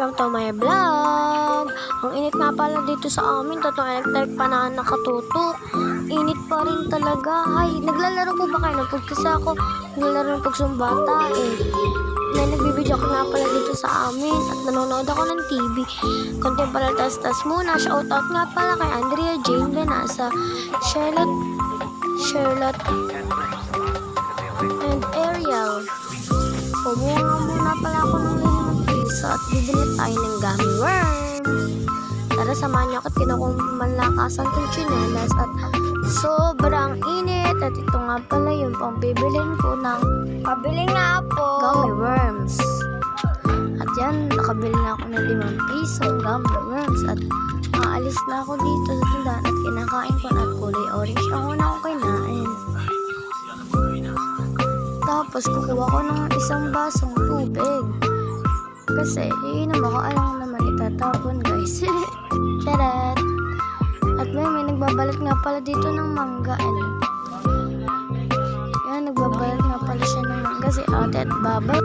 welcome to my vlog. Ang init nga pala dito sa amin, totoong electric pa na nakatutok. Init pa rin talaga. Ay, naglalaro po ba kayo ng pug? Kasi ako naglalaro ng pagsumbata May nagbibideo ko nga pala dito sa amin at nanonood ako ng TV. Konti pala tas muna. Shoutout nga pala kay Andrea Jane Benasa, Charlotte and Ariel. Kumuha muna pala ako ng piso at bibili tayo ng gummy worms. Tara, samahan niyo ako at kinukumalakasan kong chinelas at sobrang init. At ito nga pala yung pambibilin ko ng pabili nga po gummy worms. At yan, nakabili na ako ng 5 piso gummy worms at aalis na ako dito sa tindahan at kinakain ko na kulay orange ang una kong kinain. Tapos kukuha ko ng isang basong tubig kasi iinom ako, alam naman itatapon guys. Charat. At may nagbabalat nga pala dito ng mangga. Yan, nagbabalat nga pala siya ng mangga si ate at babay.